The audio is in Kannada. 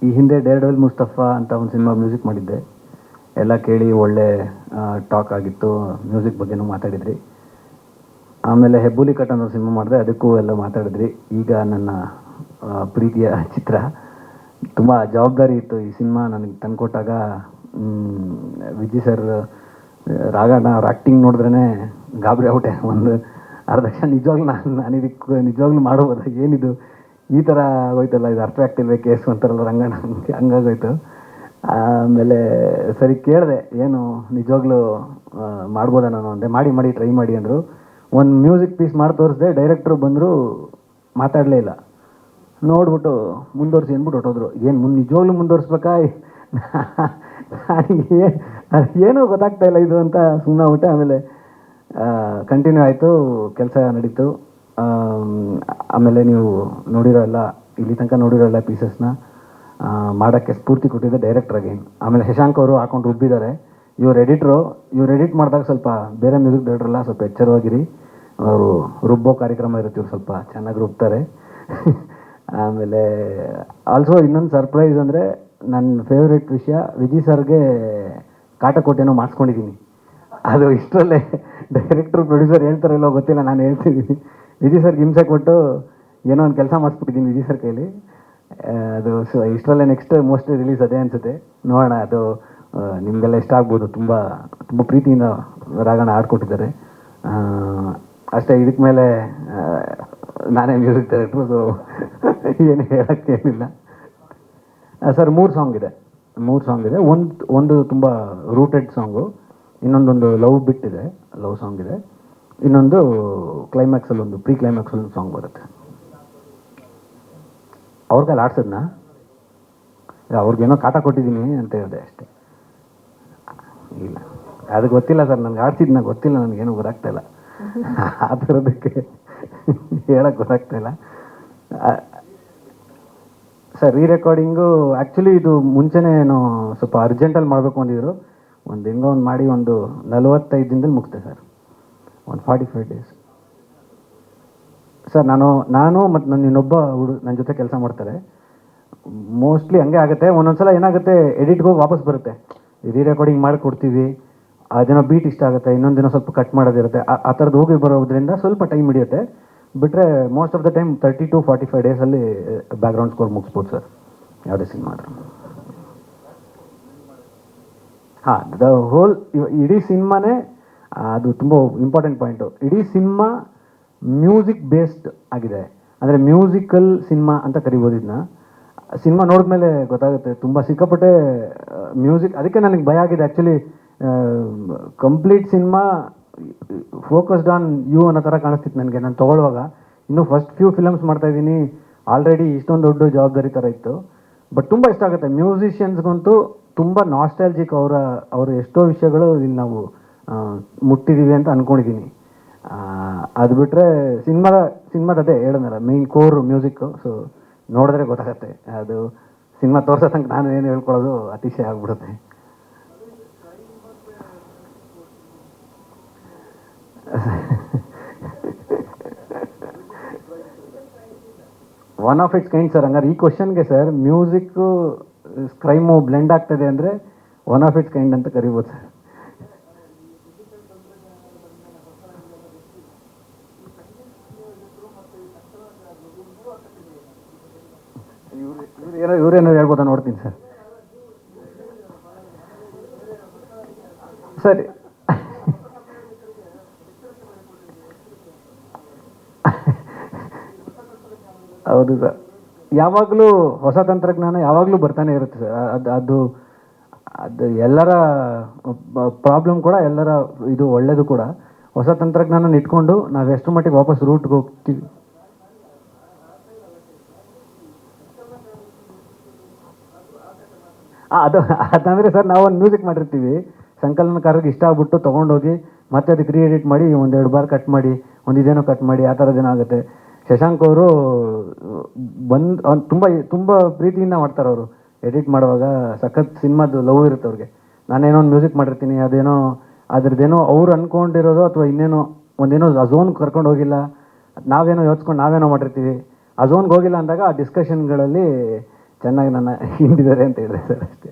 ಈ ಹಿಂದೆ ಡೇರ್ ಡೆವಿಲ್ ಮುಸ್ತಫಾ ಅಂತ ಒಂದು ಸಿನಿಮಾ ಮ್ಯೂಸಿಕ್ ಮಾಡಿದ್ದೆ. ಎಲ್ಲ ಕೇಳಿ ಒಳ್ಳೆ ಟಾಕ್ ಆಗಿತ್ತು, ಮ್ಯೂಸಿಕ್ ಬಗ್ಗೆನೂ ಮಾತಾಡಿದ್ರಿ. ಆಮೇಲೆ ಹೆಬ್ಬುಲಿ ಕಟ್ ಅನ್ನೋ ಸಿನಿಮಾ ಮಾಡಿದೆ, ಅದಕ್ಕೂ ಎಲ್ಲ ಮಾತಾಡಿದ್ರಿ. ಈಗ ನನ್ನ ಪ್ರೀತಿಯ ಚಿತ್ರ, ತುಂಬ ಜವಾಬ್ದಾರಿ ಇತ್ತು ಈ ಸಿನಿಮಾ ನನಗೆ ತಂದುಕೊಟ್ಟಾಗ. ವಿಜಯ್ ಸರ್ ರಾಗಣ್ಣ ಅವ್ರ ಆ್ಯಕ್ಟಿಂಗ್ ನೋಡಿದ್ರೇ ಗಾಬರಿ ಆಗ್ಬಿಟ್ಟೆ. ಒಂದು ಅರ್ಧ ಕ್ಷಣ ನಿಜವಾಗ್ಲೂ ನಾನು ಇದಕ್ಕೆ ನಿಜವಾಗ್ಲೂ ಮಾಡ್ಬೋದ, ಏನಿದು ಈ ಥರ ಆಗೋಯ್ತಲ್ಲ, ಇದು ಅರ್ಥ ಆಗ್ತಿಲ್ವೇ ಕೇಸು ಅಂತಾರಲ್ಲ ರಂಗಣ್ಣ, ಹಂಗಾಗೋಯ್ತು. ಆಮೇಲೆ ಸರಿ ಕೇಳಿದೆ, ಏನು ನಿಜವಾಗ್ಲೂ ಮಾಡ್ಬೋದಾ ನಾನು ಅಂದೆ. ಮಾಡಿ ಟ್ರೈ ಮಾಡಿ ಅಂದರು. ಒಂದು ಮ್ಯೂಸಿಕ್ ಪೀಸ್ ಮಾಡಿ ತೋರಿಸಿದೆ, ಡೈರೆಕ್ಟ್ರು ಬಂದರು, ಮಾತಾಡಲೇ ಇಲ್ಲ. ನೋಡ್ಬಿಟ್ಟು ಮುಂದುವರಿಸಿ ಅಂದ್ಬಿಟ್ಟು ಹೊಟ್ಟೋದ್ರು. ಏನು ನಿಜವಾಗ್ಲೂ ಮುಂದುವರಿಸ್ಬೇಕಾ, ನನಗೆ ಏನೂ ಗೊತ್ತಾಗ್ತಾ ಇಲ್ಲ ಇದು ಅಂತ ಸುಮ್ಮನೆ ಆಗ್ಬಿಟ್ಟೆ. ಆಮೇಲೆ ಕಂಟಿನ್ಯೂ ಆಯಿತು, ಕೆಲಸ ನಡೀತು. ಆಮೇಲೆ ನೀವು ನೋಡಿರೋ ಎಲ್ಲ, ಇಲ್ಲಿ ತನಕ ನೋಡಿರೋ ಎಲ್ಲ ಪೀಸಸ್ನ ಮಾಡೋಕ್ಕೆ ಸ್ಫೂರ್ತಿ ಕೊಟ್ಟಿದ್ದೆ ಡೈರೆಕ್ಟ್ರ್ ಅಗೇನ್. ಆಮೇಲೆ ಶಶಾಂಕ್ ಅವರು ಹಾಕೊಂಡು ರುಬ್ಬಿದ್ದಾರೆ. ಇವ್ರು ಎಡಿಟ್ ಮಾಡಿದಾಗ ಸ್ವಲ್ಪ ಬೇರೆ ಮ್ಯೂಸಿಕ್ ಡೈರೆಕ್ಟ್ರೆಲ್ಲ ಸ್ವಲ್ಪ ಎಚ್ಚರವಾಗಿರಿ, ಅವರು ರುಬ್ಬೋ ಕಾರ್ಯಕ್ರಮ ಇರುತ್ತೆ, ಇವ್ರು ಸ್ವಲ್ಪ ಚೆನ್ನಾಗಿ ರುಬ್ತಾರೆ. ಆಮೇಲೆ ಆಲ್ಸೋ ಇನ್ನೊಂದು ಸರ್ಪ್ರೈಸ್ ಅಂದರೆ, ನನ್ನ ಫೇವ್ರೆಟ್ ವಿಷಯ, ವಿಜಯ್ ಸರ್ಗೆ ಕಾಟಕೋಟೆನೋ ಮಾಡಿಸ್ಕೊಂಡಿದ್ದೀನಿ. ಅದು ಇಷ್ಟರಲ್ಲೇ ಡೈರೆಕ್ಟ್ರು ಪ್ರೊಡ್ಯೂಸರ್ ಹೇಳ್ತಾರಲ್ಲೋ ಗೊತ್ತಿಲ್ಲ, ನಾನು ಹೇಳ್ತಿದ್ದೀನಿ. ವಿಜಯ್ ಸರ್ಗೆ ಹಿಂಸೆ ಕೊಟ್ಟು ಏನೋ ಒಂದು ಕೆಲಸ ಮಾಡಿಸ್ಬಿಟ್ಟಿದ್ದೀನಿ ವಿಜಯ್ ಸರ್ ಕೈಲಿ. ಅದು ಇಷ್ಟರಲ್ಲೇ ನೆಕ್ಸ್ಟ್ ಮೋಸ್ಟ್ಲಿ ರಿಲೀಸ್ ಅದೇ ಅನಿಸುತ್ತೆ, ನೋಡೋಣ. ಅದು ನಿಮಗೆಲ್ಲ ಇಷ್ಟ ಆಗ್ಬೋದು. ತುಂಬ ತುಂಬ ಪ್ರೀತಿಯಿಂದ ರಾಗಣ್ಣ ಆಡ್ಕೊಟ್ಟಿದ್ದಾರೆ ಅಷ್ಟೇ. ಇದಕ್ಕೆ ಮೇಲೆ ನಾನೇ ಮ್ಯೂಸಿಕ್ ಡೈರೆಕ್ಟ್ರು, ಸೊ ಏನು ಹೇಳೋಕ್ಕೇನಿಲ್ಲ. ಸರ್ 3 ಸಾಂಗ್ ಇದೆ. ಒಂದು ತುಂಬ ರೂಟೆಡ್ ಸಾಂಗು, ಇನ್ನೊಂದೊಂದು ಲವ್ ಬಿಟ್ಟಿದೆ, ಲವ್ ಸಾಂಗ್ ಇದೆ. ಇನ್ನೊಂದು ಕ್ಲೈಮ್ಯಾಕ್ಸಲ್ಲಿ, ಒಂದು ಪ್ರೀ ಕ್ಲೈಮ್ಯಾಕ್ಸಲ್ಲಿ ಒಂದು ಸಾಂಗ್ ಬರುತ್ತೆ. ಅವ್ರ ಕೈಲಿ ಆಡ್ಸೋದ್ನ, ಅವ್ರಿಗೇನೋ ಕಾಟ ಕೊಟ್ಟಿದ್ದೀನಿ ಅಂತ ಹೇಳಿದೆ ಅಷ್ಟೇ. ಇಲ್ಲ, ಅದು ಗೊತ್ತಿಲ್ಲ ಸರ್, ನನಗೆ ಆಡ್ಸಿದ್ನ ಗೊತ್ತಿಲ್ಲ, ನನಗೇನು ಗೊತ್ತಾಗ್ತಾಯಿಲ್ಲ. ಆ ಥರದಕ್ಕೆ ಹೇಳೋಕ್ಕೆ ಗೊತ್ತಾಗ್ತಾಯಿಲ್ಲ ಸರ್. ರೀ ರೆಕಾರ್ಡಿಂಗು ಆ್ಯಕ್ಚುಲಿ ಇದು ಮುಂಚೆನೇ ಏನು ಸ್ವಲ್ಪ ಅರ್ಜೆಂಟಲ್ಲಿ ಮಾಡಬೇಕು ಅಂದಿದ್ರು. ಒಂದು ಹೆಂಗೋ ಒಂದು ಮಾಡಿ ಒಂದು 45 ದಿನದಲ್ಲಿ ಮುಗಿಸ್ದೆ ಸರ್, ಒಂದು 45 ಡೇಸ್. ಸರ್ ನಾನು ಮತ್ತು ನನ್ನ ಇನ್ನೊಬ್ಬ ನನ್ನ ಜೊತೆ ಕೆಲಸ ಮಾಡ್ತಾರೆ. ಮೋಸ್ಟ್ಲಿ ಹಂಗೆ ಆಗುತ್ತೆ. ಒಂದೊಂದು ಸಲ ಏನಾಗುತ್ತೆ, ಎಡಿಟ್ಗೆ ಹೋಗಿ ವಾಪಸ್ ಬರುತ್ತೆ, ರೀ ರೆಕಾರ್ಡಿಂಗ್ ಮಾಡಿ ಕೊಡ್ತೀವಿ, ಅದೇನೋ ಬೀಟ್ ಇಷ್ಟ ಆಗುತ್ತೆ, ಇನ್ನೊಂದು ದಿನ ಸ್ವಲ್ಪ ಕಟ್ ಮಾಡೋದಿರುತ್ತೆ. ಆ ಥರದ್ದು ಹೋಗಿ ಬರೋದ್ರಿಂದ ಸ್ವಲ್ಪ ಟೈಮ್ ಹಿಡಿಯುತ್ತೆ. ಬಿಟ್ಟರೆ most of the time 30 to 45 ಡೇಸಲ್ಲಿ ಬ್ಯಾಕ್ಗ್ರೌಂಡ್ ಸ್ಕೋರ್ ಮುಗಿಸ್ಬೋದು ಸರ್, ಯಾವುದೇ ಸಿನಿಮಾ ಆದರೂ. ಹಾಂ, ದ ಹೋಲ್ ಇಡೀ ಸಿನಿಮಾನೇ, ಅದು ತುಂಬ ಇಂಪಾರ್ಟೆಂಟ್ ಪಾಯಿಂಟು. ಇಡೀ ಸಿನಿಮಾ ಮ್ಯೂಸಿಕ್ ಬೇಸ್ಡ್ ಆಗಿದೆ, ಅಂದರೆ ಮ್ಯೂಸಿಕಲ್ ಸಿನಿಮಾ ಅಂತ ಕರಿಬೋದು ಇದನ್ನ. ಸಿನಿಮಾ ನೋಡಿದ್ಮೇಲೆ ಗೊತ್ತಾಗುತ್ತೆ, ತುಂಬ ಸಿಕ್ಕಾಪಟ್ಟೆ ಮ್ಯೂಸಿಕ್. ಅದಕ್ಕೆ ನನಗೆ ಭಯ ಆಗಿದೆ actually. Complete cinema focused on you ಅನ್ನೋ ಥರ ಕಾಣಿಸ್ತಿತ್ತು ನನಗೆ ನಾನು ತೊಗೊಳ್ಳುವಾಗ. ಇನ್ನೂ ಫಸ್ಟ್ ಫ್ಯೂ ಫಿಲಮ್ಸ್ ಮಾಡ್ತಾಯಿದ್ದೀನಿ, ಆಲ್ರೆಡಿ ಇಷ್ಟೊಂದು ದೊಡ್ಡ ಜವಾಬ್ದಾರಿ ಥರ ಇತ್ತು. ಬಟ್ ತುಂಬ ಇಷ್ಟ ಆಗುತ್ತೆ ಮ್ಯೂಸಿಷಿಯನ್ಸ್ಗಂತೂ. ತುಂಬ ನಾಸ್ಟಾಲಜಿಕ್, ಅವರು ಎಷ್ಟೋ ವಿಷಯಗಳು ಇಲ್ಲಿ ನಾವು ಮುಟ್ಟಿದ್ದೀವಿ ಅಂತ ಅಂದ್ಕೊಂಡಿದ್ದೀನಿ. ಅದು ಬಿಟ್ಟರೆ ಸಿನಿಮಾದ ಅದೇ ಹೇಳಿದ್ನಲ್ಲ, ಮೇಯ್ನ್ ಕೋರ್ ಮ್ಯೂಸಿಕ್ಕು. ಸೊ ನೋಡಿದ್ರೆ ಗೊತ್ತಾಗತ್ತೆ. ಅದು ಸಿನಿಮಾ ತೋರಿಸೋ ತನಕ ನಾನು ಏನು ಹೇಳ್ಕೊಳ್ಳೋದು ಅತಿಶಯ ಆಗ್ಬಿಡುತ್ತೆ. One of it's kind sir. ಹಂಗಾರೆ ಈ ಕ್ವಶನ್ಗೆ ಸರ್, ಮ್ಯೂಸಿಕ್ಕು ಕ್ರೈಮು ಬ್ಲೆಂಡ್ ಆಗ್ತದೆ ಅಂದರೆ ಒನ್ ಆಫ್ ಇಟ್ಸ್ ಕೈಂಡ್ ಅಂತ ಕರಿಬೋದು ಸರ್. ಇವ್ರೇನಾದ್ರು ಹೇಳ್ಬೋದಾ ನೋಡ್ತೀನಿ ಸರ್. ಸರಿ, ಹೌದು ಸರ್. ಯಾವಾಗಲೂ ಹೊಸ ತಂತ್ರಜ್ಞಾನ ಯಾವಾಗಲೂ ಬರ್ತಾನೆ ಇರುತ್ತೆ ಸರ್. ಅದು ಎಲ್ಲರ ಪ್ರಾಬ್ಲಮ್ ಕೂಡ, ಎಲ್ಲರ ಇದು ಒಳ್ಳೆಯದು ಕೂಡ. ಹೊಸ ತಂತ್ರಜ್ಞಾನ ಇಟ್ಕೊಂಡು ನಾವು ಎಷ್ಟು ಮಟ್ಟಿಗೆ ವಾಪಸ್ ರೂಟ್ಗೆ ಹೋಗ್ತೀವಿ. ಅದಂದರೆ ಸರ್, ನಾವೊಂದು ಮ್ಯೂಸಿಕ್ ಮಾಡಿರ್ತೀವಿ, ಸಂಕಲನಕಾರರಿಗೆ ಇಷ್ಟ ಆಗ್ಬಿಟ್ಟು ತೊಗೊಂಡೋಗಿ ಮತ್ತೆ ಅದಕ್ಕೆ ರೀಎಡಿಟ್ ಮಾಡಿ 1-2 ಬಾರ್ ಕಟ್ ಮಾಡಿ, ಇದೇನೋ ಕಟ್ ಮಾಡಿ, ಆ ಥರದ್ದೇನೋ ಆಗುತ್ತೆ. ಶಶಾಂಕ್ ಅವರು ತುಂಬ ಪ್ರೀತಿಯಿಂದ ಮಾಡ್ತಾರೆ. ಅವರು ಎಡಿಟ್ ಮಾಡುವಾಗ ಸಖತ್ ಸಿನಿಮಾದು ಲವ್ ಇರುತ್ತೆ ಅವ್ರಿಗೆ. ನಾನೇನೋ ಒಂದು ಮ್ಯೂಸಿಕ್ ಮಾಡಿರ್ತೀನಿ, ಅದ್ರದ್ದೇನೋ ಅವ್ರು ಅಂದ್ಕೊಂಡಿರೋದು ಅಥವಾ ಇನ್ನೇನೋ ಒಂದೇನೋ ಆ ಝೋನ್ಗೆ ಕರ್ಕೊಂಡು ಹೋಗಿಲ್ಲ, ನಾವೇನೋ ಯೋಚಿಸ್ಕೊಂಡು ನಾವೇನೋ ಮಾಡಿರ್ತೀವಿ. ಆ ಝೋನ್ಗೆ ಹೋಗಿಲ್ಲ ಅಂದಾಗ ಆ ಡಿಸ್ಕಷನ್ಗಳಲ್ಲಿ ಚೆನ್ನಾಗಿ ನನ್ನ ಹಿಂಡಿದ್ದಾರೆ ಅಂತ ಹೇಳಿದೆ ಸರ್ ಅಷ್ಟೇ.